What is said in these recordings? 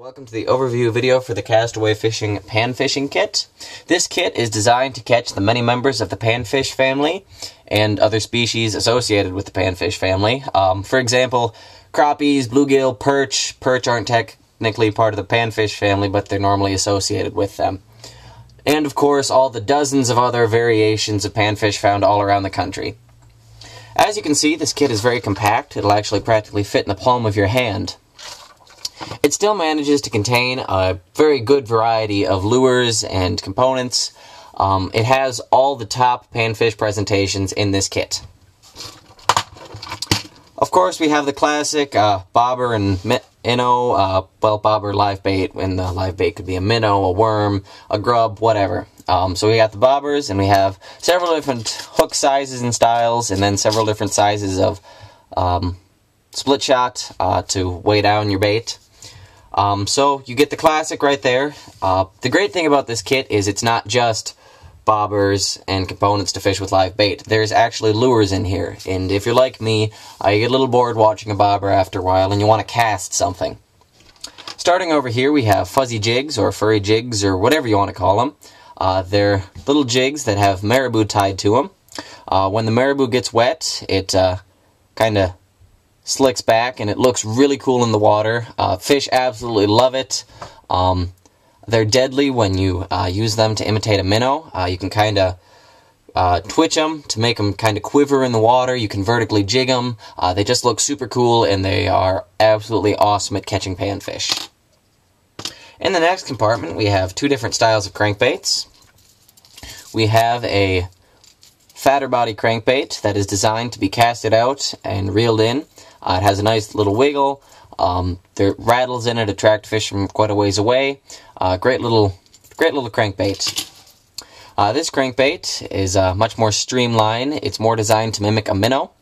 Welcome to the overview video for the Castaway Fishing Panfishing Kit. This kit is designed to catch the many members of the panfish family and other species associated with the panfish family. For example, crappies, bluegill, perch. Perch aren't technically part of the panfish family, but they're normally associated with them. And of course, all the dozens of other variations of panfish found all around the country. As you can see, this kit is very compact. It'll actually practically fit in the palm of your hand. It still manages to contain a very good variety of lures and components. It has all the top panfish presentations in this kit. Of course, we have the classic bobber and minnow, well, bobber live bait, and the live bait could be a minnow, a worm, a grub, whatever. So we got the bobbers, and we have several different hook sizes and styles, and then several different sizes of split shot to weigh down your bait. So you get the classic right there. The great thing about this kit is it's not just bobbers and components to fish with live bait. There's actually lures in here, and if you're like me, you get a little bored watching a bobber after a while and you want to cast something. Starting over here, we have fuzzy jigs or furry jigs or whatever you want to call them. They're little jigs that have marabou tied to them. When the marabou gets wet, it kind of slicks back and it looks really cool in the water. Fish absolutely love it. They're deadly when you use them to imitate a minnow. You can kind of twitch them to make them kind of quiver in the water. You can vertically jig them. They just look super cool, and they are absolutely awesome at catching panfish. In the next compartment, we have two different styles of crankbaits. We have a fatter body crankbait that is designed to be casted out and reeled in. It has a nice little wiggle. There rattles in it, attract fish from quite a ways away. Great little crankbait. This crankbait is much more streamlined. It's more designed to mimic a minnow,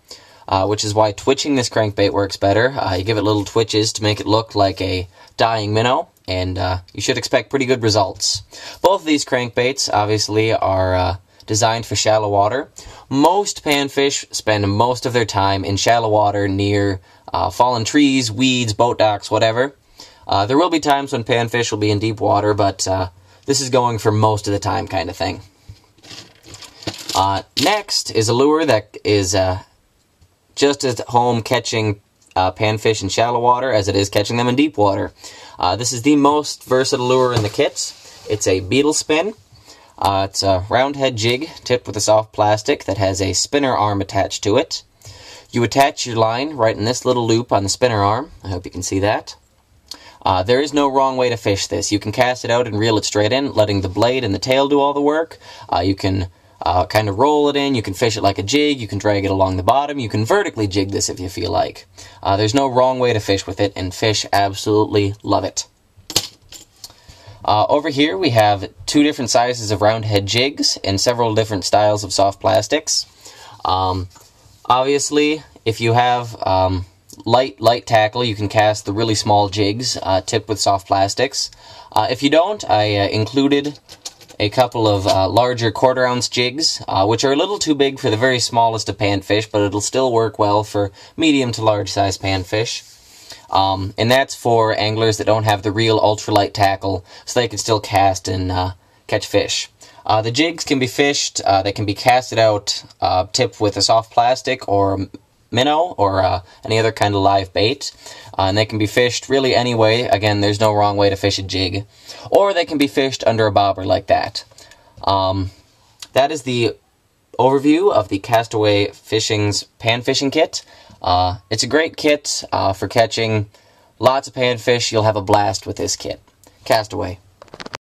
which is why twitching this crankbait works better. You give it little twitches to make it look like a dying minnow, and you should expect pretty good results. Both of these crankbaits, obviously, are designed for shallow water. Most panfish spend most of their time in shallow water near fallen trees, weeds, boat docks, whatever. There will be times when panfish will be in deep water, but this is going for most of the time kind of thing. Next is a lure that is just as at home catching panfish in shallow water as it is catching them in deep water. This is the most versatile lure in the kit. It's a beetle spin. It's a round head jig tipped with a soft plastic that has a spinner arm attached to it. You attach your line right in this little loop on the spinner arm. I hope you can see that. There is no wrong way to fish this. You can cast it out and reel it straight in, letting the blade and the tail do all the work. You can kind of roll it in. You can fish it like a jig. You can drag it along the bottom. You can vertically jig this if you feel like. There's no wrong way to fish with it, and fish absolutely love it. Over here we have two different sizes of round head jigs and several different styles of soft plastics. Obviously, if you have light tackle, you can cast the really small jigs tipped with soft plastics. If you don't, I included a couple of larger quarter-ounce jigs, which are a little too big for the very smallest of panfish, but it'll still work well for medium to large size panfish. And that's for anglers that don't have the real ultralight tackle, so they can still cast and catch fish. The jigs can be fished, they can be casted out, tipped with a soft plastic or minnow or any other kind of live bait. And they can be fished really any way. Again, there's no wrong way to fish a jig. Or they can be fished under a bobber like that. That is the overview of the Castaway Fishing's Panfishing Kit. It's a great kit for catching lots of panfish. You'll have a blast with this kit. Castaway.